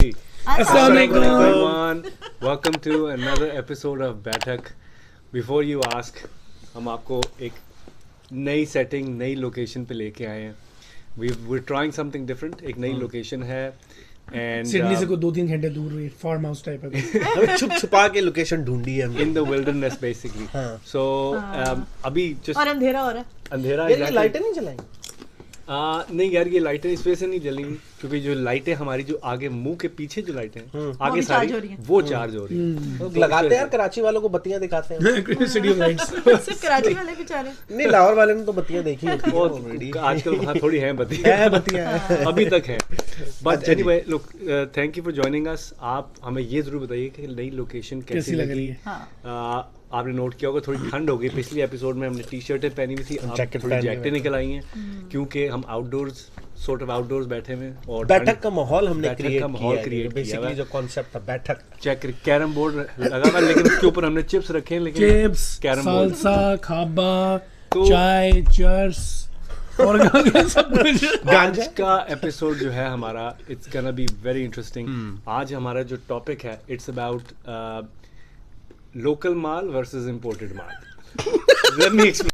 Ji Assalamualaikum. everyone. Welcome to another episode of बैठक. Before you ask, हम आपको एक नई सेटिंग, नई लोकेशन पे लेके आए हैं. We're trying something different. एक नई लोकेशन है and सिडनी से कोई 2-3 घंटे दूर हुई फार्म हाउस टाइप है. हमें छुप छुपा के लोकेशन ढूंढी है हमने. in the wilderness basically. So अभी just और अंधेरा हो रहा है. अंधेरा यार ये लाइटें नहीं जलाएंगे? नहीं यार, ये लाइटें इस वजह से नहीं जलेंगी क्योंकि जो लाइटें हमारी जो आगे मुंह के पीछे जो लाइटें हैं आगे सारी वो चार्ज हो रही हैं. तो लगाते हैं यार, कराची वालों को बत्तियां दिखाते हैं. City of lights. सिर्फ कराची वाले बेचारे. नहीं, लाहौर वाले ने तो बत्तियां देखी होती हैं ऑलरेडी. आजकल वहाँ थोड़ी हैं बत्तियां अभी तक है. But anyway look, thank you for joining us. आप हमें ये जरूर बताइए कि नई लोकेशन कैसी लगी. आपने नोट किया होगा थोड़ी ठंड हो गई. पिछले एपिसोड में हमने टी शर्टें पहनी हुई थी, अब थोड़ी जैकेटें निकल आई हैं क्योंकि हम आउटडोर्स सॉर्ट ऑफ आउटडोर्स बैठे हुए हैं और बैठक का माहौल हमने बैठक क्रिएट का माहौल किया है. बेसिकली जो कॉन्सेप्ट था बैठक, चेक कैरम बोर्ड लगा हुआ है लेकिन उसके ऊपर हमने चिप्स रखे हैं. लेकिन चिप्स, कैरम बोर्ड, सालसा, खाबा, तो- चाय, चर्स और सब कुछ. आज का एपिसोड जो है हमारा, it's gonna be very interesting. आज हमारा जो टॉपिक है, it's about local mall versus imported mall. Let me explain.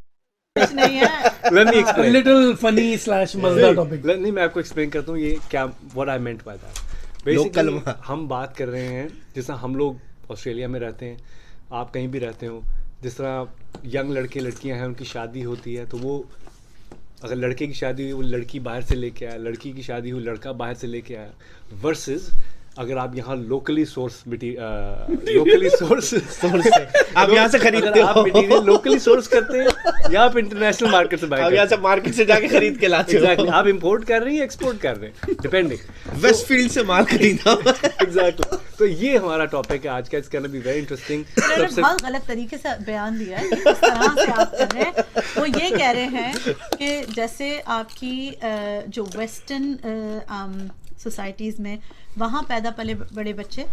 कुछ नहीं है. Let me explain. Little funny / मजेदार टॉपिक. नहीं, मैं आपको एक्सप्लेन करता हूँ ये क्या, what I meant by that. Basically, हम बात कर रहे हैं जैसा हम लोग ऑस्ट्रेलिया में रहते हैं, आप कहीं भी रहते हो, जिस तरह यंग लड़के लड़कियां हैं, उनकी शादी होती है तो वो, अगर लड़के की शादी हुई वो लड़की बाहर से लेके आया, लड़की की शादी हुई लड़का बाहर से लेके आया. वर्सेस अगर आप यहाँ लोकली सोर्स आप यहाँ से खरीदते हो, आप मटेरियल लोकली सोर्स करते हैं या आप इंटरनेशनल मार्केट से बाय आप करते यहाँ हैं. से मार्केट से जाके खरीद के लाते हो. Exactly. आप इंपोर्ट कर रहे हैं या एक्सपोर्ट कर रहे हैं, डिपेंडिंग. वेस्टफील्ड से माल खरीदा. एग्जैक्टली. तो ये हमारा टॉपिक है आज का. It's gonna be very interesting. उन्होंने बहुत गलत तरीके से बयान दिया है. इस तरह से आप कर रहे हैं. वो ये कह रहे हैं कि जैसे आपकी जो वेस्टर्न सोसाइटीज़ में वहाँ पैदा पले बड़े बच्चे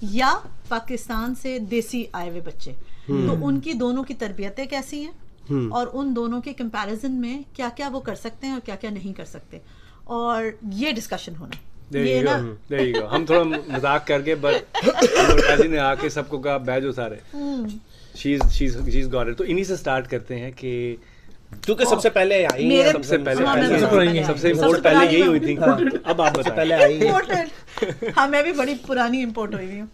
या पाकिस्तान से देसी आए हुए बच्चे, तो उनकी दोनों की तरबियतें कैसी हैं और उन दोनों के कंपैरिजन में क्या क्या वो कर सकते हैं और क्या क्या नहीं कर सकते, और ये डिस्कशन होना. ये ना There you go. हम थोड़ा मजाक करके बट ने आके सबको कहा बैजो सारे. She's got it. तो इन्हीं से स्टार्ट करते हैं कि क्योंकि सबसे पहले आई है. सबसे पहले सबसे इम्पोर्ट पहले यही हुई थी. अब आप बताएं. पहले आई है. इम्पोर्टेड. हाँ, मैं भी बड़ी पुरानी इम्पोर्ट हुई हूँ.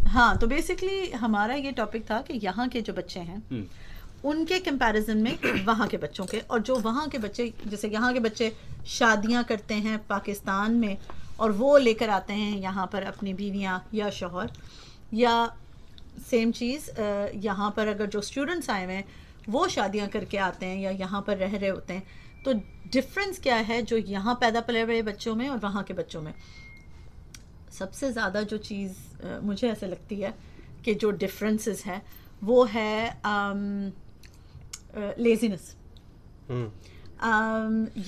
हाँ, तो बेसिकली हमारा ये टॉपिक था कि यहाँ के जो बच्चे हैं उनके कंपैरिजन में वहाँ के बच्चों के, और जो वहाँ के बच्चे, जैसे यहाँ के बच्चे शादियाँ करते हैं पाकिस्तान में और वो लेकर आते हैं यहाँ पर अपनी बीवियाँ या शौहर, या सेम चीज़ यहाँ पर अगर जो स्टूडेंट्स आए हुए हैं वो शादियाँ करके आते हैं या यहाँ पर रह रहे होते हैं. तो डिफरेंस क्या है जो यहाँ पैदा पले बड़े बच्चों में और वहाँ के बच्चों में? सबसे ज़्यादा जो चीज़ मुझे ऐसे लगती है कि जो डिफरेंसेस है वो है लेजीनेस.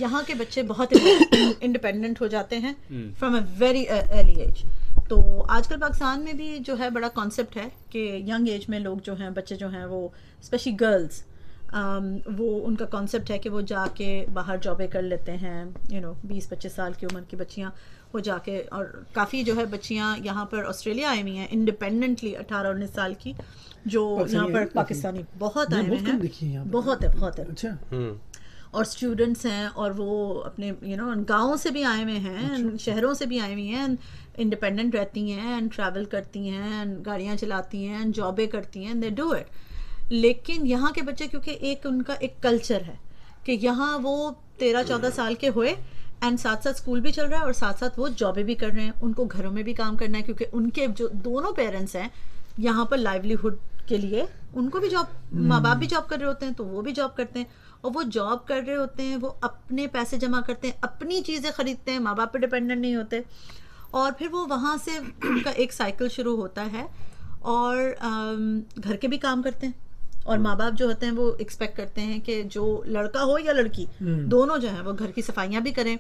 यहाँ के बच्चे बहुत इंडिपेंडेंट हो जाते हैं from a very early age. तो आजकल पाकिस्तान में भी जो है बड़ा कॉन्सेप्ट है कि यंग एज में लोग जो हैं, बच्चे जो हैं वो स्पेशली गर्ल्स, वो उनका कॉन्सेप्ट है कि वो जाके बाहर जॉबें कर लेते हैं. 20-25 साल की उम्र की बच्चियाँ वो जाके, और काफ़ी जो है बच्चियाँ यहाँ पर ऑस्ट्रेलिया आई हुई हैं इंडिपेंडेंटली 18-19 साल की, जो यहाँ पर पाकिस्तानी बहुत आए हुए हैं. बहुत है. अच्छा. और स्टूडेंट्स हैं और वो अपने गाँव से भी आए हुए हैं, शहरों से भी आई हुई हैं, इंडिपेंडेंट रहती हैं एंड ट्रैवल करती हैं, गाड़ियाँ चलाती हैं, जॉबें करती हैं, दे डू इट. लेकिन यहाँ के बच्चे, क्योंकि एक उनका एक कल्चर है कि यहाँ वो 13-14 साल के हुए एंड साथ साथ स्कूल भी चल रहा है और साथ साथ वो जॉबें भी कर रहे हैं, उनको घरों में भी काम करना है, क्योंकि उनके जो दोनों पेरेंट्स हैं यहाँ पर लाइवलीहुड के लिए, उनको भी जॉब, माँ बाप भी जॉब कर रहे होते हैं तो वो भी जॉब करते हैं, और वो जॉब कर रहे होते हैं, वो अपने पैसे जमा करते हैं, अपनी चीज़ें खरीदते हैं, माँ बाप पे डिपेंडेंट नहीं होते, और फिर वो वहाँ से उनका एक साइकिल शुरू होता है और घर के भी काम करते हैं, और माँ बाप जो होते हैं वो एक्सपेक्ट करते हैं कि जो लड़का हो या लड़की दोनों जो है वो घर की सफाइयाँ भी करें,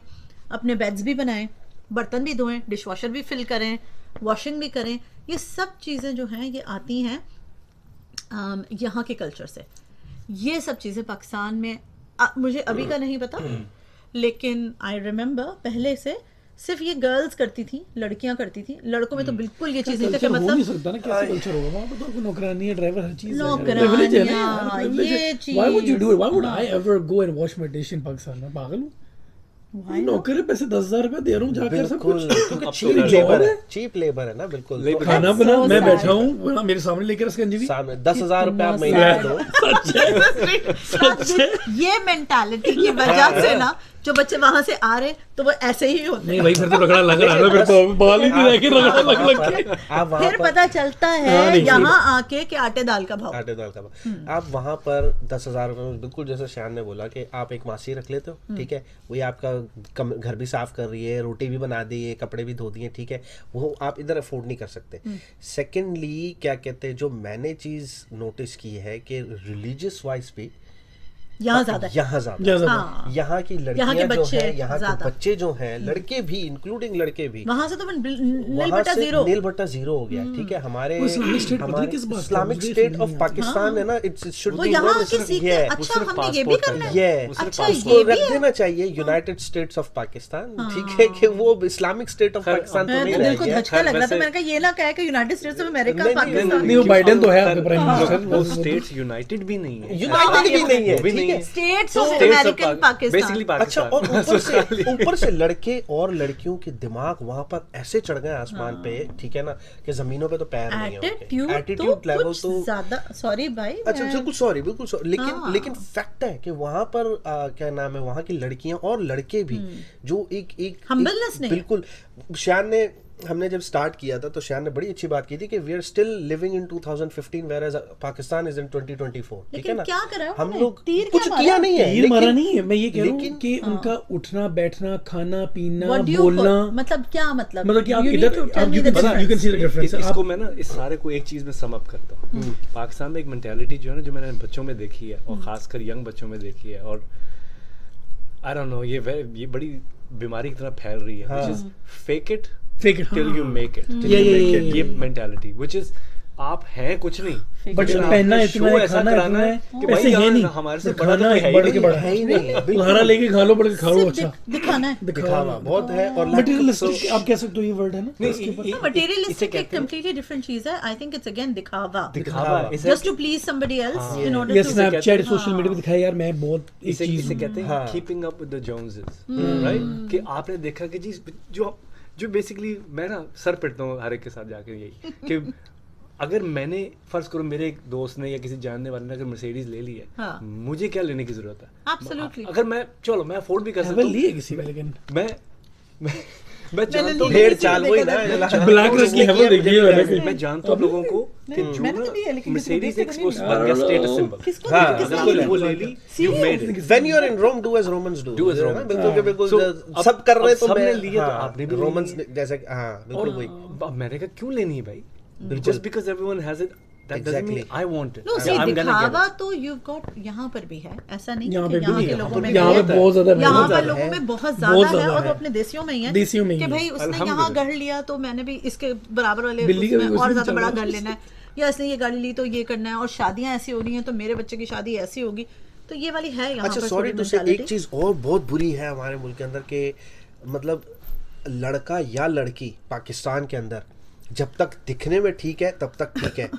अपने बेड्स भी बनाएं, बर्तन भी धोएं, डिश वॉशर भी फिल करें, वॉशिंग भी करें. ये सब चीज़ें जो हैं ये आती हैं यहाँ के कल्चर से. ये सब चीज़ें पाकिस्तान में मुझे अभी का नहीं पता, लेकिन आई रिमेंबर पहले से सिर्फ ये गर्ल्स करती थी, लड़कियां करती थी, लड़कों में तो बिल्कुल ये चीज नहीं थी कि हो नहीं मतलब सकता ना, कैसे कल्चर होगा वहाँ पे? तो आपको नौकरानी है, ड्राइवर, हर चीज नौकरानियां, ये चीज। Why would you do it? Why would I ever go and wash my dish in Pakistan? मैं पागल हूँ? नौकर है, पैसे 10,000 रुपए दे रहा हूँ जाकर सब कुछ। चीप लेबर है, चीप लेबर है ना, बिल्कुल। तो खाना बना, मैं बैठा हूँ मेरे सामने लेकर स्कंजीवी, सामने 10,000 रुपए आप महीने दो। सच है। ये मेंटालिटी की वजह से ना जो बच्चे वहां से आ रहे तो वो ऐसे ही होते नहीं भाई, फिर तो रगड़ा लग रहा है, फिर तो बाल ही नहीं रह के रगड़ा लग के। आप वहाँ फिर पता चलता हाँ, है नहीं, यहाँ आके कि आटे दाल का भाव। आटे दाल का भाव। आप वहाँ पर 10,000 रुपए में, बिल्कुल जैसे शान ने बोला कि आप एक मासी रख लेते हो, ठीक है, वही आपका घर भी साफ कर रही है, रोटी भी बना दी है, कपड़े भी धो दिए, ठीक है, वो आप इधर अफोर्ड नहीं कर सकते। सेकेंडली क्या कहते हैं, जो मैंने चीज नोटिस की है कि रिलीजियस वाइज भी यहाँ ज्यादा है। यहाँ की लड़कियां जो है, यहाँ के बच्चे जो हैं, लड़के भी, इंक्लूडिंग लड़के भी, वहाँ से तो नील बट्टा जीरो हो गया, ठीक है। हमारे इस्लामिक स्टेट ऑफ पाकिस्तान है ना, इट्स शुड बी अच्छा हमने ये भी करना है, अच्छा उसको रख देना चाहिए यूनाइटेड स्टेट्स ऑफ पाकिस्तान, ठीक है, कि वो इस्लामिक स्टेट ऑफ पाकिस्तान तो नहीं दिल को धचका लग रहा था, मैंने कहा ये ना कहे कि United states of America Pakistan. नहीं, वो बाइडेन तो है आपके प्राइम मिनिस्टर, वो स्टेट्स यूनाइटेड भी नहीं है, यूनाइटेड भी नहीं है, स्टेट्स ऑफ अमेरिकन पाकिस्तान। अच्छा, और ऊपर से लड़के और लड़कियों के दिमाग वहां पर ऐसे चढ़ गए आसमान पे, ठीक है ना, कि जमीनों पे तो पैर नहीं है। एटीट्यूड लेवल तो ज्यादा, सॉरी भाई, अच्छा बिल्कुल सॉरी, लेकिन फैक्ट है कि वहां पर क्या नाम है, वहां की लड़कियां और लड़के भी जो एक हम्बलनेस नहीं, बिल्कुल। हमने जब स्टार्ट किया था तो शान ने बड़ी अच्छी बात की थी कि we are still living in 2015 whereas Pakistan is in 2024, ठीक है ना। क्या करा हम लोग कुछ किया नहीं है, तीर मारा नहीं है। मैं ये कह रहा हूँ कि उनका उठना बैठना, खाना पीना, बोलना, मतलब क्या मतलब कि आप इधर you can see the difference। इसको मैं ना इस सारे को एक चीज में सम अप करता हूँ। पाकिस्तान में एक मेंटालिटी जो है ना, जो मैंने बच्चों में देखी है और खासकर यंग बच्चों में देखी है, और आई डोंट नो, ये बड़ी बीमारी की तरह फैल रही है, which is fake it till you make it, ये मेंटालिटी, which is आप हैं कुछ नहीं, बट पहनना इतना है, खाना इतना है, ऐसे है नहीं, हमारे से बड़ा तो है ही नहीं, तुम्हारा लेके खा लो, बड़ा खा लो, अच्छा दिखाना है, दिखावा बहुत है। और मटेरियलिस्टिक आप कह सकते हो, ये वर्ड है ना, मटेरियलिस्टिक एक कंप्लीटली डिफरेंट चीज है। आई थिंक इट्स अगेन दिखावा, just to please somebody else in order to Snapchat, social media पे दिखाया यार मैं बहुत एक चीज इसे कहते हैं keeping up with the Joneses, right, कि आपने देखा कि जी जो बेसिकली मैं ना सर पिटता हूँ हर एक के साथ जाके, यही कि अगर मैंने फर्ज करो मेरे एक दोस्त ने या किसी जानने वाले ने अगर मर्सिडीज ले ली है, मुझे क्या लेने की जरूरत है? एब्सोल्युटली। अगर मैं चलो मैं अफोर्ड भी कर सकता हूँ, लिए किसी में, लेकिन मैं जानता हूँ ढेर चाल वही ना, ब्लैक रंग की हेवल देखी है, मैं जानता हूँ लोगों को कि जो मर्सिडीज एक्सपोज बन गया स्टेटस सिंबल, हां वो ले ली, you made it. When you are in Rome do as Romans do, बिल्कुल सब कर रहे हैं, तो सबने लिया तो आपने भी रोमन्स जैसे, हां बिल्कुल वही। मैंने कहा क्यों लेनी है भाई, just because everyone has it that doesn't mean I want it. No, see, दिखावा तो you've got यहाँ पर भी है, ऐसा नहीं यहाँ कि यहाँ के लोगों में यहाँ पे बहुत ज्यादा, यहाँ पर लोगों में बहुत ज्यादा है, और अपने देसियों में ही है, देसियों में कि भाई उसने यहाँ घर लिया तो मैंने भी इसके बराबर वाले उसमें और ज्यादा बड़ा घर लेना है, या इसने ये गाड़ी ली तो ये करना है, और शादियां ऐसी हो रही हैं तो मेरे बच्चे की शादी ऐसी होगी, तो ये वाली है यहाँ पर। अच्छा सॉरी टू से, एक चीज और बहुत बुरी है हमारे मुल्क के अंदर के, मतलब लड़का या लड़की पाकिस्तान के अंदर जब तक दिखने में ठीक है तब तक ठीक है,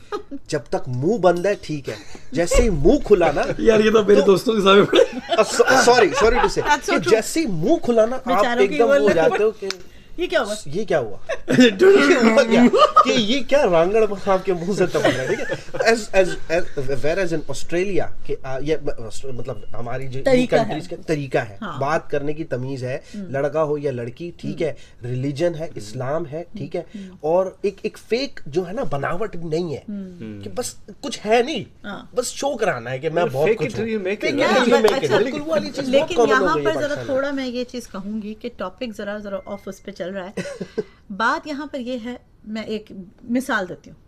जब तक मुंह बंद है ठीक है, जैसे ही मुंह खुला ना यार, ये तो मेरे दोस्तों के सामने पड़े, सॉरी टू से, कि जैसे ही मुंह खुला ना आप एकदम हो जाते हो कि ये क्या हुआ, ये क्या हुआ कि ये क्या रांगड़ आपके मुंह से टपक रहा है, ठीक है। whereas in ऑस्ट्रेलिया के ये मतलब हमारी जो कंट्रीज का तरीका है, बात करने की तमीज है, लड़का हो या लड़की, ठीक है, रिलीजन है, इस्लाम है, ठीक है, और एक फेक जो है ना बनावट नहीं है कि बस कुछ है नहीं, बस शो कराना है कि मैं बहुत कुछ हूं, बिल्कुल वाली चीज। लेकिन यहाँ पर जरा थोड़ा मैं ये चीज कहूंगी कि टॉपिक जरा ऑफ उस पे चल रहा है। बात यहाँ पर ये है, मैं एक मिसाल देती हूँ,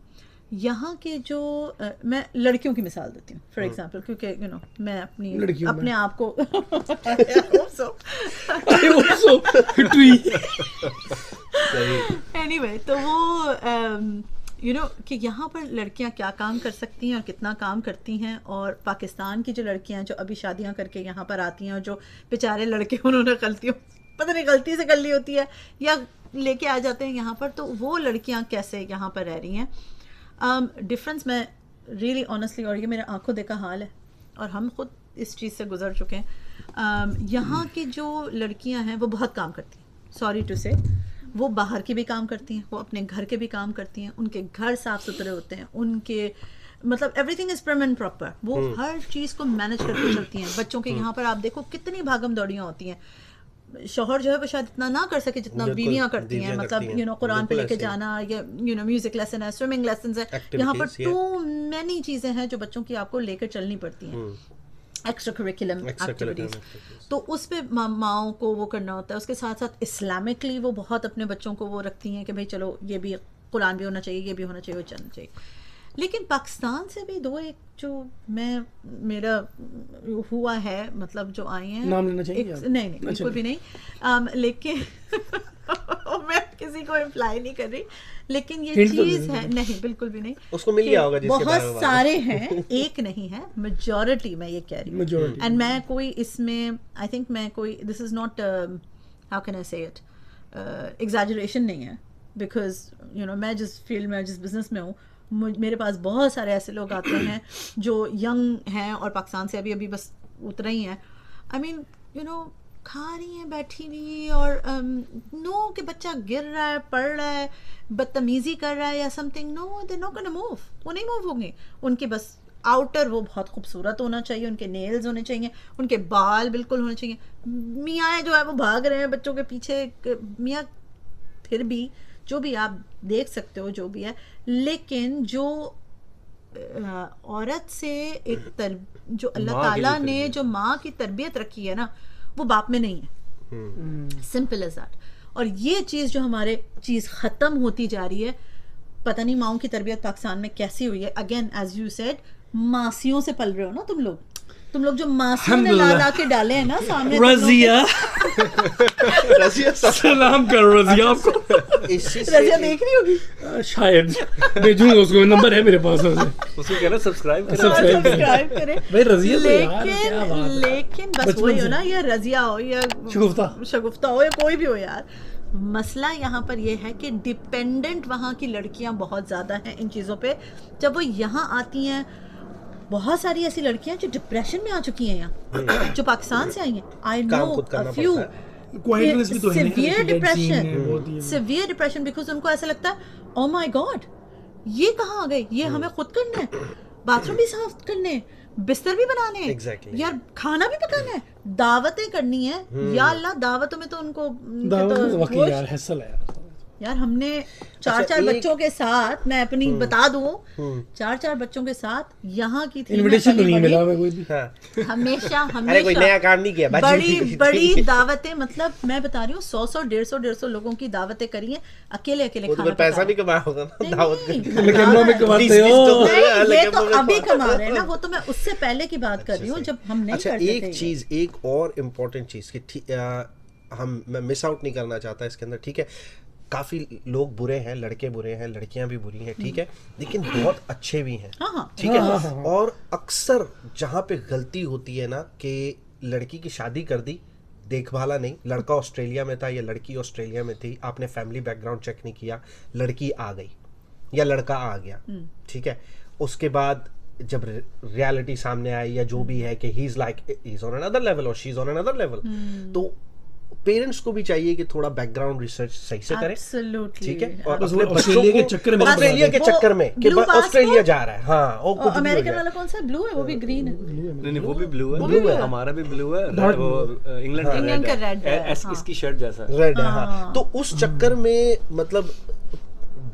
यहाँ के जो मैं लड़कियों की मिसाल देती हूँ फॉर एग्जांपल, क्योंकि यू नो मैं अपने आप को एनीवे, तो वो यू नो कि यहाँ पर लड़कियाँ क्या काम कर सकती हैं और कितना काम करती हैं, और पाकिस्तान की जो लड़कियाँ जो अभी शादियाँ करके यहाँ पर आती हैं और जो बेचारे लड़के उन्होंने गलतियों पता नहीं गलती से कर ली होती है या लेके आ जाते हैं यहाँ पर, तो वो लड़कियाँ कैसे यहाँ पर रह रही हैं। डिफरेंस मैं रियली ऑनेस्टली, और ये मेरे आंखों देखा हाल है और हम खुद इस चीज़ से गुजर चुके हैं। यहाँ की जो लड़कियाँ हैं वो बहुत काम करती हैं, सॉरी टू से, वो बाहर के भी काम करती हैं, वो अपने घर के भी काम करती हैं, उनके घर साफ सुथरे होते हैं, उनके मतलब everything is prim and proper, वो हर चीज़ को मैनेज करके चलती हैं। बच्चों के यहाँ पर आप देखो कितनी भागम दौड़ियाँ होती हैं। शोहर जो है वो शायद इतना ना कर सके जितना बीवियाँ करती हैं, मतलब कुरान पे लेके जाना या म्यूजिक लेसन है, स्विमिंग लेसन है, यहाँ पर टू मैनी चीज़ें हैं जो बच्चों की आपको लेकर चलनी पड़ती हैं, एक्स्ट्रा करिकुलम एक्टिविटीज। तो उस पे माओ को वो करना होता है। उसके साथ साथ इस्लामिकली वो बहुत अपने बच्चों को वो रखती हैं कि भाई चलो ये भी कुरान भी होना चाहिए, ये भी होना चाहिए, वो चलना चाहिए। लेकिन पाकिस्तान से भी दो एक जो मेरा हुआ है, मतलब जो आए हैं, नाम लेना चाहिए नहीं बिल्कुल भी नहीं, लेकिन मैं किसी को इम्प्लाई नहीं कर रही, लेकिन ये चीज है, नहीं बिल्कुल भी नहीं, उसको मिल गया होगा जिसके बारे में बहुत सारे हैं, एक नहीं है, मेजॉरिटी मैं ये कह रही हूँ। एंड मैं कोई इसमें आई थिंक मैं कोई this is not how can आई से इट एग्जैजरेशन नहीं है, बिकॉज यू नो मैं जिस फील्ड में जिस बिजनेस में हूँ मेरे पास बहुत सारे ऐसे लोग आते हैं जो यंग हैं और पाकिस्तान से अभी बस उतर ही हैं। आई मीन यू नो खा रही हैं बैठी हुई और नो कि बच्चा गिर रहा है, पड़ रहा है, बदतमीजी कर रहा है या something, no they not gonna move, वो नहीं मूव होंगे। उनके बस आउटर वो बहुत खूबसूरत होना चाहिए, उनके नेल्स होने चाहिए, उनके बाल बिल्कुल होने चाहिए। मियाँ जो है वो भाग रहे हैं बच्चों के पीछे, मियाँ फिर भी जो भी आप देख सकते हो जो भी है, लेकिन जो औरत से एक जो अल्लाह ताला ने जो माँ की तरबियत रखी है ना, वो बाप में नहीं है, सिंपल एज दैट। और ये चीज़ जो हमारे चीज़ ख़त्म होती जा रही है, पता नहीं माओं की तरबियत पाकिस्तान में कैसी हुई है। अगेन एज यू सेड, मासियों से पल रहे हो ना तुम लोग जो मासियों ने ला के डाले हैं ना सामने, रज़िया सलाम कर रज़िया आपको, रज़िया देख रही होगी शायद, भेजूंगा उसको, नंबर है मेरे पास, उसको कहना सब्सक्राइब करें भाई रज़िया। लेकिन बस वही हो ना, ये रज़िया हो या शगुफ्ता हो या कोई भी हो यार, मसला यहाँ पर ये है कि डिपेंडेंट वहाँ की लड़कियाँ बहुत ज़्यादा हैं इन चीज़ों पे। जब वो यहाँ आती हैं, बहुत सारी ऐसी लड़कियां जो डिप्रेशन में आ चुकी हैं यहाँ, जो पाकिस्तान से आई हैं, I know a few, severe depression, because उनको ऐसा लगता है ओ माय गॉड ये कहाँ आ गए, ये हमें खुद करना है, बाथरूम भी साफ करने, बिस्तर भी बनाने हैं, exactly. यार खाना भी पकाना है, दावतें करनी है, या अल्लाह दावतों में तो उनको तो यार हैसल है यार। हमने चार बच्चों के साथ, मैं अपनी बता दूं, चार बच्चों के साथ यहाँ की थी, इनविटेशन नहीं मिला हमें कोई भी, हमेशा कोई नया काम नहीं किया, बड़ी दावतें, मतलब मैं बता रही हूँ 100 150 लोगों की दावतें करी हैं, अकेले खाना, पैसा भी कमाया होगा ना दावत में कमाते हो, ये तो अभी कमा रहे हैं ना, वो तो मैं उससे पहले की बात कर रही हूँ जब हम नहीं करते थे। एक चीज, एक और इम्पोर्टेंट चीज कि मैं मिस आउट नहीं करना चाहता इसके अंदर, ठीक है, काफी लोग बुरे हैं, लड़के बुरे हैं, लड़कियां भी बुरी हैं, ठीक है, लेकिन बहुत अच्छे भी हैं, ठीक है। और अक्सर जहां पे गलती होती है ना कि लड़की की शादी कर दी, देखभाला नहीं, लड़का ऑस्ट्रेलिया में था या लड़की ऑस्ट्रेलिया में थी, आपने फैमिली बैकग्राउंड चेक नहीं किया, लड़की आ गई या लड़का आ गया, ठीक है, उसके बाद जब रियलिटी सामने आई या जो भी है कि he is on another level और she is on another level, तो पेरेंट्स को भी चाहिए कि थोड़ा बैकग्राउंड रिसर्च सही से करें, ठीक है, और अपने बच्चों को ऑस्ट्रेलिया के चक्कर में कि ऑस्ट्रेलिया जा रहा है, हाँ, और कुछ अमेरिकन वाला कौन सा ब्लू है, वो भी ग्रीन है, नहीं वो भी ब्लू है, हमारा भी ब्लू है, वो इंग्लैंड का रेड है, इसकी शर्ट जैसा रेड है, हाँ। तो उस चक्कर में मतलब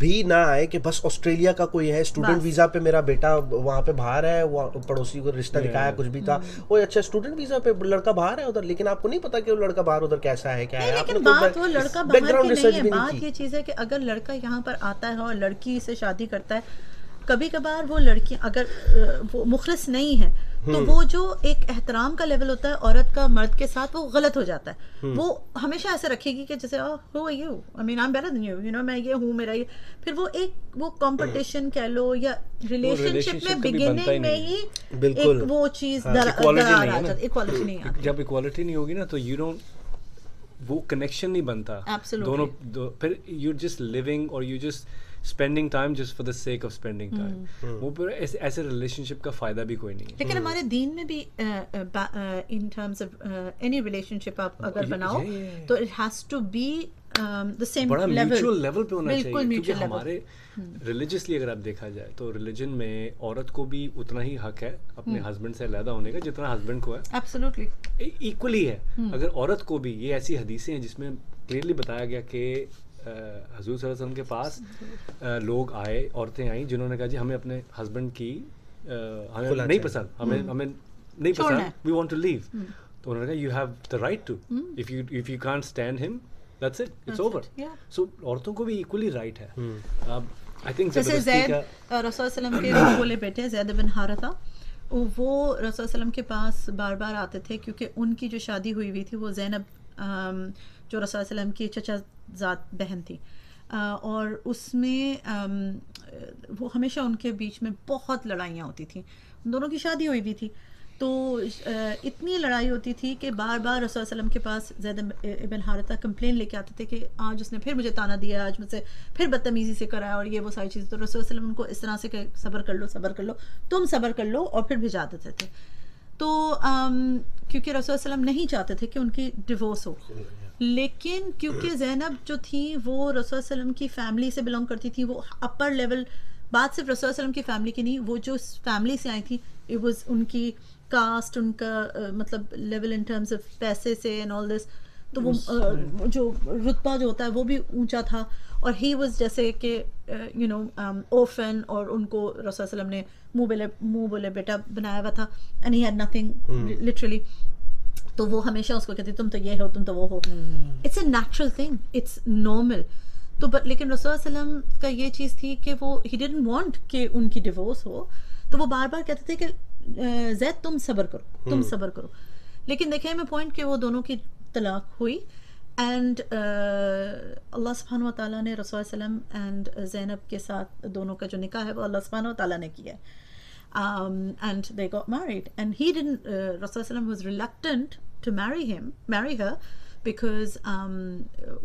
भी ना आए कि बस ऑस्ट्रेलिया का कोई है, स्टूडेंट वीजा पे मेरा बेटा वहाँ पे बाहर है, वो पड़ोसी को रिश्ता दिखाया कुछ भी था, वो अच्छा स्टूडेंट वीजा पे लड़का बाहर है उधर, लेकिन आपको नहीं पता कि वो लड़का बाहर उधर कैसा है, क्या है, लेकिन बात वो लड़का बाहर की नहीं है, बात ये चीज है कि अगर लड़का यहाँ पर आता है और लड़की से शादी करता है, कभी कभार वो लड़की अगर वो मुखलिस नहीं है तो वो जो एक एहतराम का लेवल होता है औरत का मर्द के साथ, वो गलत हो जाता है। वो हमेशा ऐसे रखेगी कि जैसे who are you, I mean I am better than you, you know, मैं ये हूँ, मेरा ये, फिर वो कंपटीशन कह लो या रिलेशनशिप में बिगिनिंग में ही एक वो चीज दरार आ जाती है, इक्वालिटी नहीं आती। जब इक्वालिटी नहीं होगी ना तो यू डोंट वो कनेक्शन नहीं बनता Absolutely. फिर यू जस्ट लिविंग और you just spending time just for the sake of spending time, वो फिर ऐसे रिलेशनशिप का फायदा भी कोई नहीं है। लेकिन हमारे दीन में भी in terms of any relationship आप अगर बनाओ तो it has to be the same बड़ा म्यूचुअल लेवल पे होना बिल्कुल चाहिए, क्योंकि mutual level. हमारे रिलीजियसली अगर आप देखा जाए तो रिलीजन में औरत को भी उतना ही हक है अपने हस्बैंड से अलग होने का जितना हस्बैंड को है, एब्सोल्युटली इक्वली है। अगर औरत को भी, ये ऐसी हदीसें हैं जिसमें क्लियरली बताया गया कि हजूर सल्लल्लाहु अलैहि वसल्लम के पास लोग आए, औरतें आई जिन्होंने कहा जी हमें अपने हस्बैंड की हमें नहीं पसंद, हमें नहीं पसंद, वी वांट टू लीव। तो उन्होंने कहा you have the right to, if you can't stand him that's it, it's over. So औरतों को भी इक्वली राइट है। आई थिंक जैसे ज़ैद रसूल सल्लम के जो बोले बेटे ज़ैद बिन हारिथा, वो रसूल सल्लम के पास बार बार आते थे क्योंकि उनकी जो शादी हुई थी वो ज़ैनब जो रसूल सल्लम की चचा ज़ात बहन थी, और उसमें वो हमेशा उनके बीच में बहुत लड़ाइयाँ होती थी। उन दोनों की शादी हुई थी तो इतनी लड़ाई होती थी कि बार बार रसूल सल्लम के पास ज़ैद इब्न हारिथा कंप्लेन लेके आते थे कि आज उसने फिर मुझे ताना दिया, आज मुझसे फिर बदतमीज़ी से कराया और ये वो सारी चीज़ें। तो रसूल सल्लम उनको इस तरह से कि सब्र कर लो, तुम सब्र कर लो, और फिर भिजा देते थे। तो क्योंकि रसूल सल्लम नहीं चाहते थे कि उनकी डिवोर्स हो, लेकिन क्योंकि ज़ैनब जो थी वो रसूल सल्लम की फैमिली से बिलोंग करती थी, वो अपर लेवल, बात सिर्फ रसूल सल्लम की फैमिली की नहीं, वो जो फैमिली से आई थी इट वाज उनकी कास्ट, उनका मतलब लेवल इन टर्म्स ऑफ पैसे से एंड ऑल दिस, तो वो जो रुतबा जो होता है वो भी ऊंचा था। और ही वाज जैसे कि यू नो ओफन, और उनको रसूल सल्लम ने मुंह बोले बेटा बनाया हुआ था, and he had nothing literally. तो वो हमेशा उसको कहती तुम तो ये हो, तुम तो वो हो। It's a natural thing, it's normal. तो लेकिन रसूल सल्लम का ये चीज़ थी कि वो ही डिडंट वांट कि उनकी डिवोर्स हो, तो वो बार बार कहते थे कि ज़ैद तुम सब्र करो। लेकिन देखें मैं पॉइंट कि वो दोनों की तलाक हुई, एंड अल्लाह सुब्हानहू व तआला ने रसूल सल्लम एंड ज़ैनब के साथ दोनों का जो निकाह है वो अल्लाह सुब्हानहू व तआला ने किया है, and they got married, and he didn't Rasul Sallam was reluctant to marry her because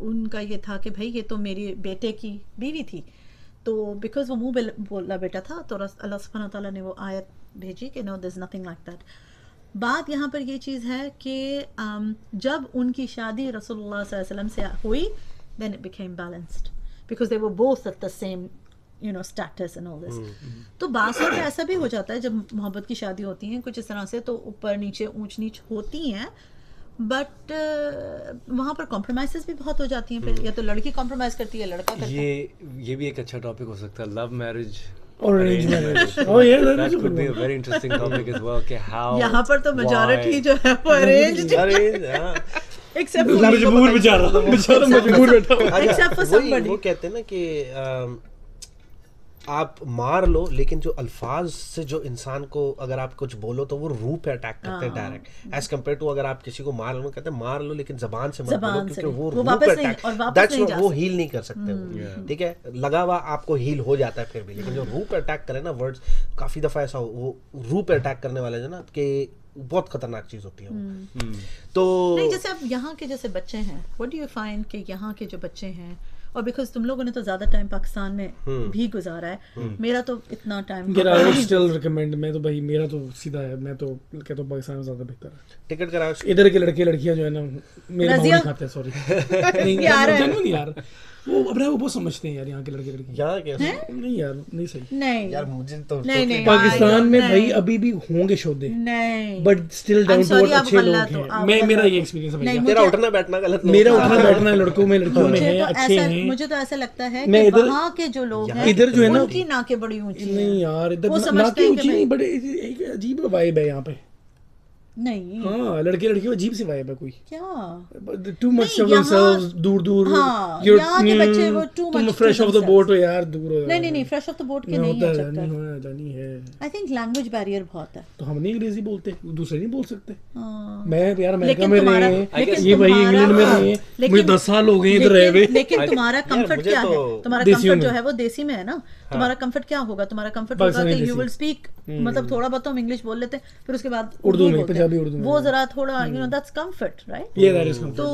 उनका ये था कि भाई ये तो मेरे बेटे की बीवी थी, तो बिकॉज वो मुंह बोला बेटा था तो अल्लाह सुब्हानहू व तआला ने वो आयत भेजी कि no there is nothing like that. बात यहाँ पर ये चीज़ है कि जब उनकी शादी रसूलुल्लाह सल्लल्लाहु अलैहि वसल्लम से हुई, then it became balanced because they were both at the same status and all this. तो बात में ऐसा भी हो जाता है जब मोहब्बत की शादी होती है कुछ इस तरह से, तो ऊपर नीचे ऊंच नीच होती हैं, बट वहाँ पर कॉम्प्रोमाइज़ भी बहुत हो जाती हैं। फिर या तो लड़की कॉम्प्रोमाइज़ करती है, लड़का करता है। ये भी एक अच्छा टॉपिक हो सकता है, लव मैरिज और अरेंज मैरिज। ओह या that could be a very interesting topic as well कि how यहाँ पर तो मेजॉरिटी जो है वो अरेंज, एक्सेप्ट मजबूर बेचारा मजबूर बैठा एक्सेप्ट फॉर समबडी। वो कहते हैं ना कि आप मार लो, लेकिन जो अल्फाज से जो इंसान को अगर आप कुछ बोलो तो वो रूह पे अटैक करते हैं डायरेक्ट, एज कम्पेयर टू अगर आप किसी को मार लो, कहते हैं मार लो लेकिन जबान से मत बोलो, क्योंकि वो रूह पे अटैक, दैट्स नॉट, वो हील नहीं कर सकते। ठीक है, लगा हुआ आपको हील हो जाता है फिर भी, लेकिन जो रूह पे अटैक करे ना वर्ड्स, काफी दफा ऐसा वो रूह पे अटैक करने वाले जो ना कि बहुत खतरनाक चीज होती है। तो नहीं, जैसे अब यहाँ के जैसे बच्चे हैं, व्हाट डू यू फाइंड कि यहाँ के जो बच्चे हैं, और बिकॉज तुम लोगों ने तो ज्यादा टाइम पाकिस्तान में भी गुजारा है, मेरा तो इतना टाइम स्टिल रिकमेंड, मैं तो भाई मेरा तो सीधा है, मैं तो कहता हूँ पाकिस्तान में ज्यादा बेहतर है। टिकट कराओ, इधर के लड़के लड़कियां जो है ना मेरे भाव नहीं खाते, सॉरी नहीं यार वो अपने वो बहुत समझते हैं यार, यहाँ के लड़के लड़की यहाँ के नहीं यार, नहीं सही नहीं यार, मुझे तो नहीं पाकिस्तान में भाई अभी भी होंगे शोधे, नहीं, but still down to earth अच्छे लोग हैं। मैं मेरा ये एक्सपीरियंस है भाई, तेरा उठना बैठना गलत, मेरा उठना बैठना लड़कों में लड़कियों में है, अच्छे हैं। मुझे तो ऐसा लगता है कि वहाँ के जो लोग हैं इधर जो है ना उनकी नाकें बड़ी ऊंची हैं। नहीं यार, इधर नाकें ऊंची नहीं, बट एक अजीब वाइब है यहाँ पे। नहीं हाँ, लड़के लड़कियों अजीब सी वाइब है कोई, क्या टू मच ऑफ देमसेल्व्स, दूर दूर, यहाँ के बच्चे वो too much fresh of the boat हो यार, दूर हो। नहीं फ्रेश ऑफ द बोट के नहीं हो सकता, जानी है। आई थिंक लैंग्वेज बैरियर बहुत है, तो हम नहीं अंग्रेजी बोलते, दूसरे नहीं बोल सकते। मैं यार अमेरिका लेकिन में रहे हैं, ये भाई इंग्लैंड में रहे हैं, मुझे 10 साल हो गए इधर रहे हुए। लेकिन तुम्हारा कंफर्ट क्या है? तुम्हारा कंफर्ट जो है वो देसी में है ना। तुम्हारा कंफर्ट क्या होगा? तुम्हारा कंफर्ट होगा कि यू विल स्पीक, मतलब थोड़ा बहुत हम इंग्लिश बोल लेते हैं, फिर उसके बाद उर्दू में, अभी उर्दू में। वो जरा थोड़ा you know that's comfort right. ये दैट इज कंफर्ट। तो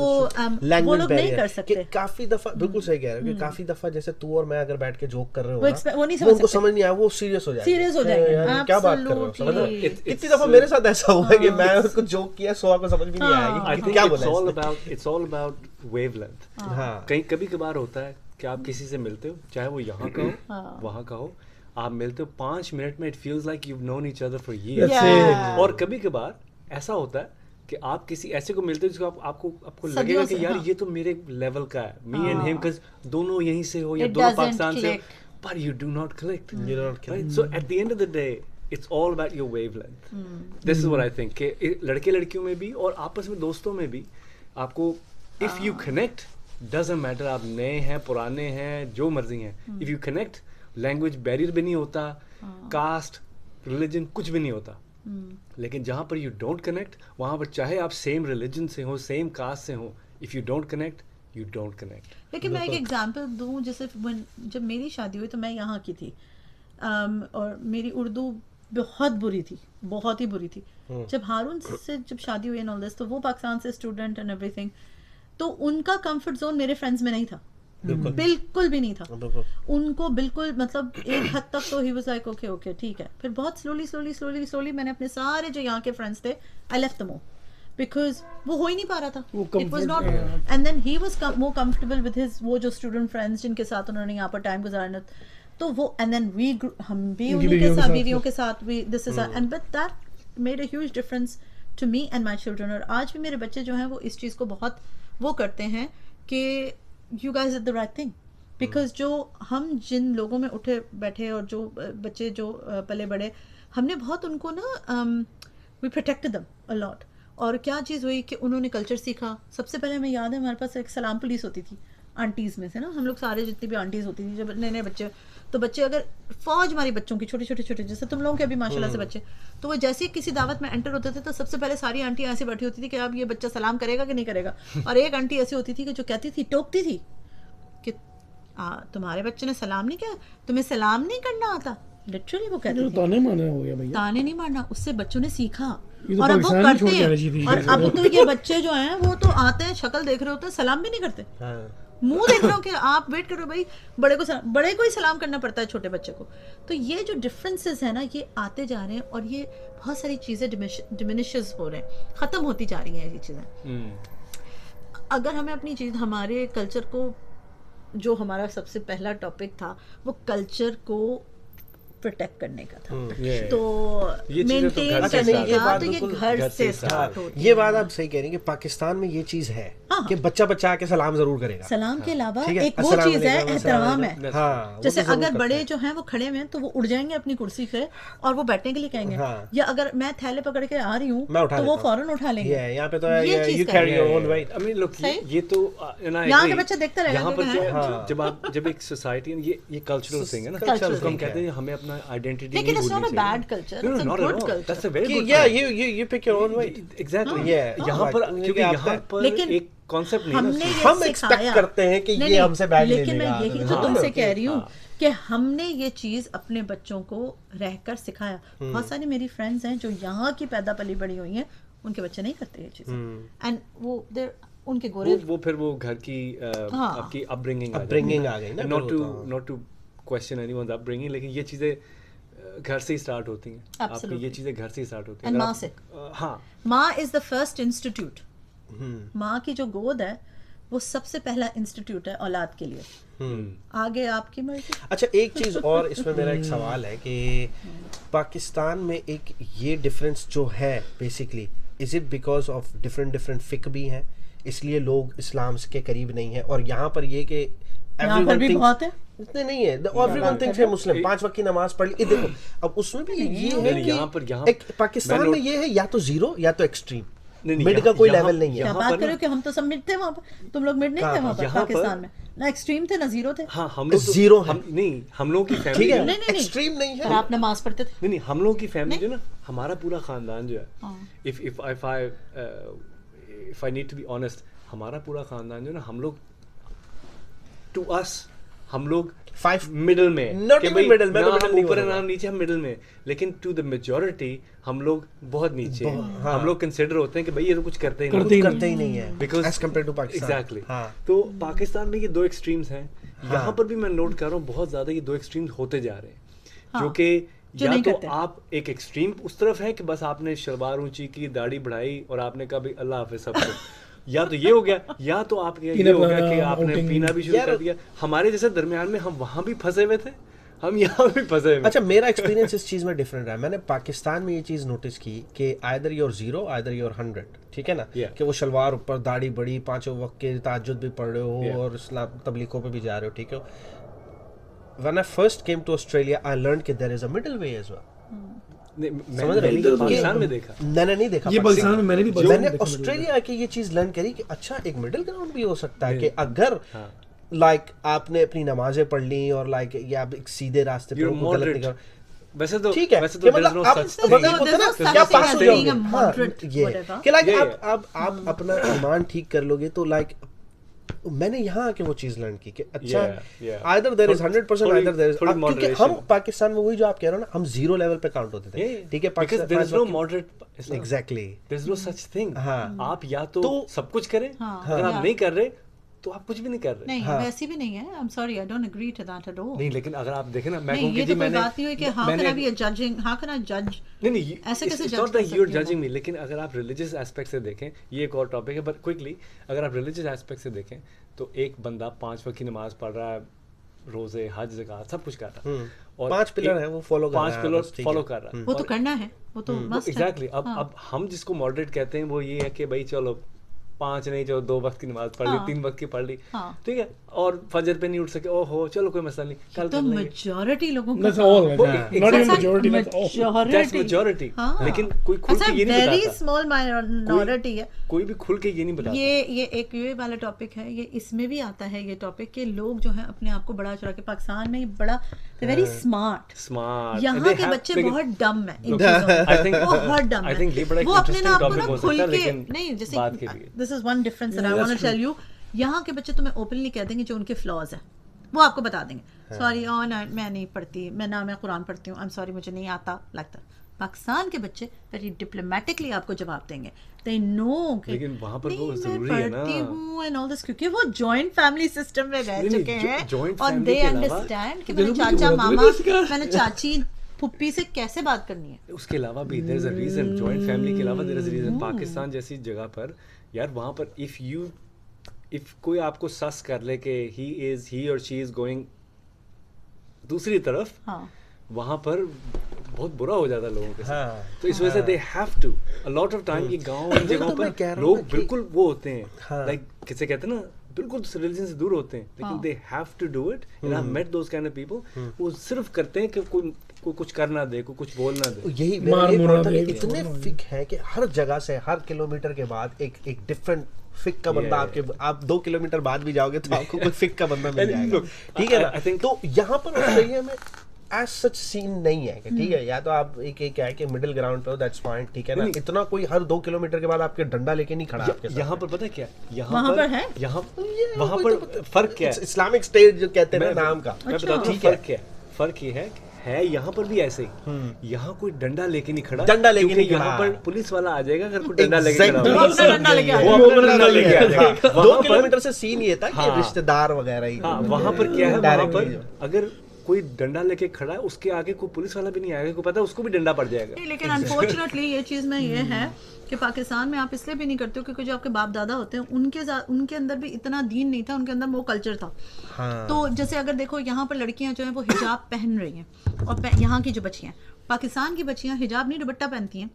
वो लोग नहीं कर सकते। काफी दफा बिल्कुल सही कह रहे हो कि काफी दफा जैसे तू और मैं अगर बैठ के जोक कर रहे हो वो नहीं ना, समझ उनको सकते। समझ नहीं आया, वो सीरियस हो जाएंगे। क्या बात कर रहे हो, समझ रहे हो? कितनी दफा मेरे साथ ऐसा हुआ है कि मैं उसको जोक किया, सोआ को समझ भी नहीं आया कि क्या बोला इसने। it's all about wavelength. हाँ कहीं कभी कभार होता है कि आप किसी से मिलते हो, चाहे वो यहाँ का हो वहाँ का हो, आप मिलते हो 5 मिनट में, it feels like you've known each other for years. और कभी कभार ऐसा होता है कि आप किसी ऐसे को मिलते हो जिसको आपको लगेगा कि यार ये तो मेरे लेवल का है, me and him, because दोनों यहीं से हो या दोनों पाकिस्तान से हो, but you do not click. Right? So at the end of the day, it's all about your wavelength. This is what I think. कि लड़के लड़कियों में भी और आपस में दोस्तों में भी आपको if you connect, doesn't matter आप नए हैं पुराने हैं जो मर्जी हैं, if you connect, language barrier भी नहीं होता, कास्ट रिलीजन कुछ भी नहीं होता। लेकिन जहाँ पर यू डोंट कनेक्ट, वहाँ पर चाहे आप सेम रिलीजन से हो, सेम कास्ट से हो, if you don't connect, you don't connect. लेकिन मैं एक एग्जांपल दूं, जैसे जब मेरी शादी हुई तो मैं यहाँ की थी, और मेरी उर्दू बहुत बुरी थी, बहुत ही बुरी थी। जब हारून से जब शादी हुई एंड ऑल दिस, तो वो पाकिस्तान से स्टूडेंट एंड एवरीथिंग, तो उनका कंफर्ट जोन मेरे फ्रेंड्स में नहीं था, बिल्कुल भी नहीं था। उनको बिल्कुल मतलब एक हद तक तो he was like okay okay ठीक है। फिर बहुत स्लोली मैंने अपने सारे जो यहाँ के फ्रेंड्स थे, I left them all because वो हो ही नहीं पा रहा था, it was not. And then he was more comfortable with his वो जो स्टूडेंट फ्रेंड्स जिनके साथ उन्होंने यहाँ पर टाइम गुजारना, तो वो एंड देन वी हम भी उन्हीं के साथ बीवियों के साथ भी this is and but that made a huge difference to me and my children. और आज भी मेरे बच्चे जो हैं वो इस चीज़ को बहुत वो करते हैं कि you guys did the right thing, because जो हम जिन लोगों में उठे बैठे और जो बच्चे जो पले बड़े, हमने बहुत उनको ना we protected them a lot। और क्या चीज़ हुई कि उन्होंने कल्चर सीखा। सबसे पहले हमें याद है हमारे पास एक सलाम पुलिस होती थी आंटीज़ में से ना, हम लोग सारे जितनी भी आंटीज़ होती थी, जब नए नए बच्चे, तो बच्चे अगर फौज हमारी बच्चों की छोटे जैसे तुम लोगों के अभी माशाल्लाह से बच्चे, तो वो जैसे ही किसी दावत में एंटर होते थे तो सबसे पहले सारी आंटी ऐसी बैठी होती थी कि अब ये बच्चा सलाम करेगा कि नहीं करेगा। और एक आंटी ऐसी होती थी कि जो कहती थी, टोकती थी कि तुम्हारे बच्चे ने सलाम नहीं किया, तुम्हें सलाम नहीं करना आता। लिटरली वो कहती थी। ताने मारना हो गया भैया, ताने नहीं मारना, उससे बच्चों ने सीखा तो और अब वो करते हैं। और अब तो तो ये बच्चे जो हैं वो तो आते हैं, शक्ल देख रहे होते हैं, सलाम भी नहीं करते, मुंह देख रहे हो कि आप वेट करो भाई, बड़े को ही सलाम करना पड़ता है छोटे बच्चे को। तो ये जो डिफरेंसेस है ना, ये आते जा रहे हैं और ये बहुत सारी चीज़ें डिमिनिशेस हो रहे हैं, ख़त्म होती जा रही हैं ये चीज़ें। अगर हमें अपनी चीज़, हमारे कल्चर को, जो हमारा सबसे पहला टॉपिक था वो कल्चर को प्रोटेक्ट करने का था, तो मेंटेन करने का, तो ये घर से स्टार्ट होती है। ये बात आप सही कह रही हैं कि पाकिस्तान में ये चीज है कि बच्चा आके सलाम जरूर करेगा। सलाम के अलावा एक वो चीज है, एहतराम है। जैसे अगर बड़े जो हैं वो खड़े में तो वो उड़ जाएंगे अपनी कुर्सी से और वो बैठने के लिए कहेंगे, या अगर मैं थैले पकड़ के आ रही हूँ तो वो फौरन उठा लेंगे। यहाँ पे तो you carry your own weight। I mean look, ये तो यहाँ के बच्चे देखते रहेगा। यहाँ पर जब एक सोसाइटी, ये कल्चरल थिंग है ना, उसको हम कहते हैं हमें अपना आइडेंटिटी, लेकिन it's not a bad culture, it's a good culture. That's a very good yeah, you pick your own way. Exactly. Yeah. यहाँ पर क्योंकि यहाँ पर एक कॉन्सेप्ट नहीं है, हम एक्सपेक्ट करते हैं कि ये हमसे बैग ले लेगा। लेकिन मैं यही तो तुमसे कह रही हूँ कि हमने ये चीज अपने बच्चों को रहकर सिखाया। बहुत सारी मेरी फ्रेंड्स हैं जो यहाँ की पैदा पली बड़ी हुई हैं, उनके बच्चे नहीं करते ये चीजें, एंड वो उनके गोरे वो फिर वो घर की आपकी अपब्रिंगिंग आ गई ना। Not to question anyone's upbringing, लेकिन ये चीजें घर से ही स्टार्ट होती हैं। आपकी ये चीजें घर से ही स्टार्ट होती हैं। माँ से, हाँ, माँ इज द फर्स्ट इंस्टीट्यूट। माँ की जो गोद है वो सबसे पहला इंस्टीट्यूट है औलाद के लिए। आगे आपकी मर्जी। अच्छा, एक चीज और इसमें मेरा एक सवाल है कि पाकिस्तान में एक ये डिफरेंस जो है basically, is it because of different फिक भी हैं, इसलिए लोग इस्लाम के करीब नहीं है? और यहाँ पर ये कि everyone भी बहुत है, इतने नहीं है, everyone thinks है मुस्लिम, 5 वक्त की नमाज पढ़ ली। देखो अब उसमें भी ये है कि यहाँ पाकिस्तान में ये है या तो जीरो या तो एक्सट्रीम, मिड का कोई लेवल नहीं है। क्या बात करो कि हम तो सब मिड थे वहाँ पर, तुम लोग मिड नहीं थे वहाँ पर पाकिस्तान में, ना एक्सट्रीम थे ना जीरो थे। हाँ, हम लोग जीरो नहीं, हम लोग की फैमिली एक्सट्रीम नहीं है। आप नमाज पढ़ते थे? नहीं, हम लोग की फैमिली जो ना, हमारा पूरा खानदान जो है, if I need to be honest, हमारा पूरा खानदान जो ना, हम लोग टू अस हम लोग 5 मिडिल में, Not कि even भाई middle, मैं ना तो middle हम नहीं ऊपर है बोलूंगा। ना हम नीचे, हम मिडिल में। लेकिन टू द मेजॉरिटी हम लोग बहुत नीचे हैं। हाँ। हम लोग कंसिडर होते हैं कि भाई ये तो कुछ करते ही करते नहीं, ही करते ही नहीं है Because- as compare to Pakistan. Exactly. हाँ तो पाकिस्तान में ये दो एक्सट्रीम्स हैं। हाँ। यहाँ पर भी मैं नोट कर रहा हूँ बहुत ज्यादा ये दो एक्सट्रीम्स होते जा रहे हैं, हाँ। जो कि जो या नहीं तो करते। आप एक एक्सट्रीम उस तरफ है कि बस आपने शलवार ऊंची की, दाढ़ी बढ़ाई और आपने कहा भाई अल्लाह हाफिज सबको, या तो ये हो गया, या तो आप ये हो गया कि आपने outing- पीना भी शुरू यार- कर दिया। हमारे जैसे दरमियान में हम वहां भी फंसे हुए थे, हम यहाँ भी फंसे हुए। अच्छा, मेरा एक्सपीरियंस इस चीज में डिफरेंट रहा है। मैंने पाकिस्तान में ये चीज नोटिस की कि आइदर योर 0 आइदर योर 100, ठीक है ना, Yeah. कि वो शलवार ऊपर, दाढ़ी बड़ी, 5 वक्त के तहज्जुद भी पढ़ रहे हो Yeah. और इस्लाम तबलीगों पे भी जा रहे हो, ठीक है। When I first came to Australia, I learned कि there is a middle way as well. समझ रहे मैंने हो? पाकिस्तान में देखा। मैंने नहीं देखा ये पाकिस्तान में, मैंने भी पाकिस्तान में मैंने देखा। ऑस्ट्रेलिया आके ये चीज लर्न करी कि अच्छा एक मिडिल ग्राउंड भी हो सकता है, कि अगर हाँ। लाइक आपने अपनी नमाजें पढ़ ली और लाइक ये आप एक सीधे रास्ते पे You're हो, कोई गलत नहीं moderate. कर, वैसे तो ठीक है, वैसे कि तो there's no मतलब आप such thing. मतलब होता है ना, There's no क्या such पास thing हो as जाओगे, being a हाँ, moderate ये whatever. कि लाइक Yeah, आप अपना ईमान ठीक कर लोगे तो लाइक मैंने यहाँ आके वो चीज लर्न की कि अच्छा Yeah. आइदर देयर इज 100% थोड़ी- आइदर देयर इज, थोड़ी क्योंकि moderation. हम पाकिस्तान में वही जो आप कह रहे हो ना, हम 0 लेवल पे काउंट होते थे, ठीक है, because there is no moderate Islam. Exactly. There's no such thing. हाँ। आप या तो सब कुछ करें, हाँ, अगर आप हाँ। नहीं कर रहे तो आप कुछ भी नहीं कर रहे। नहीं हाँ। वैसी भी नहीं है। I am sorry, I don't agree to that at all. नहीं, लेकिन अगर आप देखें ना, मैं नहीं, कहूँ ये कि तो जी कोई मैंने बात नहीं हुई कि how can I be judging, how can I जज। नहीं ऐसे कैसे judge नॉट कर दैट यू आर सकती हूँ जजिंग मैं? मी, लेकिन अगर आप रिलीजियस एस्पेक्ट से देखें, ये एक और टॉपिक है, बट क्विकली अगर आप रिलीजियस एस्पेक्ट से देखें तो एक बंदा 5 वक्त की नमाज पढ़ रहा है, रोजे, हज, ज़कात सब कुछ कर रहा है, और 5 पिलर है वो फॉलो कर रहा है, 5 पिलर बस, ठीक फॉलो है। कर रहा है। वो तो करना है, वो तो मस्ट है। एग्जैक्टली। अब हाँ। अब हम जिसको मॉडरेट कहते हैं वो ये है कि भाई चलो 5 नहीं, चलो 2 वक्त की नमाज पढ़ ली, हाँ। 3 वक्त की पढ़ ली, हाँ। ठीक है, और फजर पे नहीं उठ सके, ओहो चलो कोई मसला नहीं, कल तो कर लेंगे। मेजॉरिटी लोगों That's का all, वो not even exactly. majority, that's all. That's majority. हाँ। लेकिन कोई खुल के ये नहीं वेरी बताता, स्मॉल माइनॉरिटी है। कोई भी खुल के ये नहीं बताता। ये एक ये वाला टॉपिक है, ये इसमें भी आता है ये टॉपिक कि लोग जो है अपने आप को बड़ा चढ़ा के, पाकिस्तान में बड़ा वेरी स्मार्ट, स्मार्ट यहाँ के बच्चे बहुत डम है इन चीजों में, I think- बहुत डम I think ये बड़ा है। एक वो अपने interesting आप को topic ना हो खुल सकता है, के लेकिन नहीं, जैसे बात के लिए। This is one difference that I Yeah, want that's to tell you. यहाँ के बच्चे तुम्हें ओपनली कह देंगे जो उनके फ्लॉज है, वो आपको बता देंगे, सॉरी मैं नहीं पढ़ती, मैं कुरान पढ़ती हूँ, आई एम सॉरी मुझे नहीं आता लगता। पाकिस्तान के बच्चे वेरी डिप्लोमेटिकली आपको जवाब देंगे, दे नो कि लेकिन वहाँ पर वो नहीं, जरूरी मैं है ना। पढ़ती हूँ एंड ऑल दिस, क्योंकि वो जॉइंट फैमिली सिस्टम में रह नहीं, चुके जो- हैं joint और family दे के अलावा- अंडरस्टैंड कि जरूरी मैंने चाचा है, मामा, इसका। मैंने चाची फुप्पी से कैसे बात करनी है। उसके अलावा भी there is a reason, joint family के अलावा there is a reason. Pakistan जैसी जगह पर यार, वहाँ पर इफ कोई आपको सस कर ले कि ही और शी इज गोइंग दूसरी तरफ, हाँ वहाँ पर बहुत बुरा हो जाता है लोगों के साथ। हाँ, तो इस वजह से they have to a lot of time, ये गांव इन जगहों तो मैं कह पर रहा हूँ लोग ना कि- बिल्कुल वो होते हैं, हाँ। लाइक किसे कहते हैं ना, बिल्कुल रिलीजन से दूर होते हैं, लेकिन they have to do it. And I have met those kind of people, वो सिर्फ करते हैं कि कोई कुछ कर ना दे, कोई कुछ बोल ना दे। यही मार मेरा ये मुरा point था कि दे, इतने फिक है कि हर जगह से हर किलोमीटर के बाद एक डिफरेंट फिक का बंदा Yeah. आपके, आप 2 किलोमीटर बाद भी जाओगे तो आपको कोई फिक का बंदा मिल And जाएगा, look, ठीक है I ना। think- तो यहाँ पर ऑस्ट्रेलिया में एज सच सीन नहीं है कि ठीक है, या तो आप एक क्या है कि मिडिल ग्राउंड पे हो, दैट्स फाइन, ठीक है ना। नहीं। इतना कोई हर 2 किलोमीटर के बाद आपके डंडा लेके नहीं खड़ा आपके साथ। यहाँ पर पता है क्या, वहाँ पर है? यहाँ वहाँ पर फर्क क्या है, इस्लामिक स्टेट जो कहते हैं ना मैं- नाम का, मैं अच्छा। बताता हूँ ठीक है। फर्क क्या है। फर्क ये है यहाँ पर भी ऐसे ही, यहाँ कोई डंडा लेके नहीं खड़ा, डंडा लेके क्योंकि नहीं खड़ा। यहाँ पर पुलिस वाला आ जाएगा अगर कोई डंडा लेके खड़ा Exactly. होगा। वो अपना डंडा लेके आ वो जाएगा। अपना डंडा लेके आ जाएगा। वहाँ 2 पर- किलोमीटर से सीन ये था कि हाँ। रिश्तेदार वगैरह ही, हाँ, वहाँ पर क्या है, वहाँ Directly। पर अगर कोई डंडा लेके खड़ा है, उसके आगे कोई पुलिस वाला भी नहीं आएगा, को पता है उसको भी डंडा पड़ जाएगा। नहीं, लेकिन अनफॉर्चुनेटली ये चीज़ में ये है कि पाकिस्तान में आप इसलिए भी नहीं करते हो क्योंकि जो आपके बाप दादा होते हैं उनके अंदर भी इतना दीन नहीं था, उनके अंदर वो कल्चर था। हाँ। तो जैसे अगर देखो यहाँ पर लड़कियां जो हैं वो हिजाब पहन रही हैं, और यहाँ की जो बच्चियां, पाकिस्तान की बच्चियां हिजाब नहीं दुपट्टा पहनती हैं,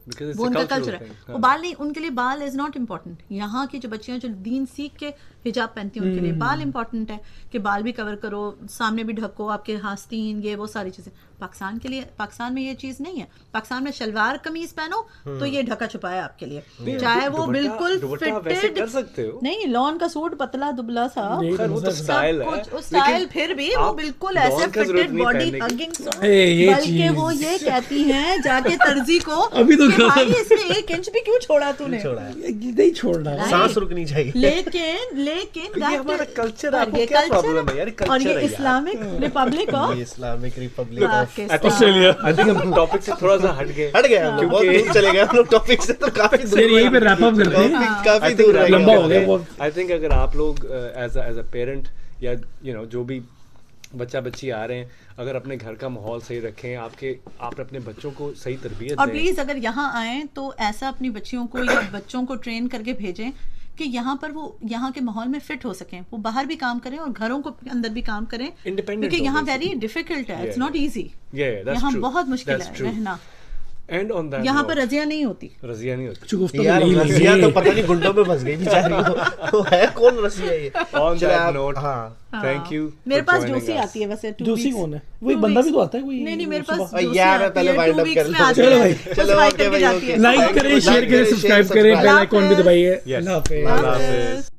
Because it's वो a उनका cultural कल्चर है। thing. वो हाँ। बाल नहीं, उनके लिए बाल इज नॉट इम्पोर्टेंट। यहाँ की जो बच्चियां जो दीन सीख के हिजाब पहनती हैं उनके लिए बाल इम्पोर्टेंट है कि बाल भी कवर करो, सामने भी ढको, आपके आस्तीन, ये वो सारी चीजें। पाकिस्तान में ये चीज नहीं है। पाकिस्तान में शलवार कमीज पहनो तो ये ढका छुपा है आपके लिए, चाहे वो बिल्कुल फिटेड कर सकते हो, नहीं लॉन का सूट पतला दुबला सा, वो तो स्टाइल है, स्टाइल फिर भी वो बिल्कुल ऐसे फिटेड बॉडी हगिंग, बल्कि वो ये कहती हैं जाके दर्जी को अभी तो भाई इसमें 1 इंच भी क्यों छोड़ा तूने, नहीं छोड़ना, सांस रुकनी चाहिए। लेकिन ये हमारा कल्चर, आपको क्या प्रॉब्लम है यार, और ये Islamic Republic of Australia. I think हम टॉपिक से थोड़ा सा हट गए हम लोग, बहुत दूर चले गए हम लोग टॉपिक से, तो काफी दूर, यहीं पे रैप अप करते हैं, काफी दूर लंबा हो गया वो। आई थिंक अगर आप लोग एज अ पेरेंट या जो भी बच्ची आ रहे हैं, अगर अपने घर का माहौल सही रखें, आप अपने बच्चों को सही तरबियत और दें। प्लीज अगर यहाँ आए तो ऐसा अपनी बच्चियों को या बच्चों को ट्रेन करके भेजें कि यहाँ पर वो यहाँ के माहौल में फिट हो सकें, वो बाहर भी काम करें और घरों को अंदर भी काम करें, क्योंकि यहाँ वेरी डिफिकल्ट है, इट्स नॉट इजी, यहाँ बहुत मुश्किल है रहना। एंड ऑन दैट यहाँ पर रजिया नहीं होती, यार रसिया तो पता नहीं गुंडों में फंस गई बेचारी, वो है कौन रसिया ये। ऑन दैट नोट, हाँ थैंक यू। मेरे पास जोशी आती है वैसे, जोशी कौन है? वही बंदा भी तो आता है कोई? नहीं मेरे पास जोशी यार आती पहले है, वाइंड 2 अप वीक्स कर में लो, आती चलो है, भाई, बस चलो वाइंड ओके करके भाई, जाती है। लाइक करें, शेयर करें, सब्सक्राइब करें, बेल आइकॉन भी दबाइए। अल्लाह हाफिज़।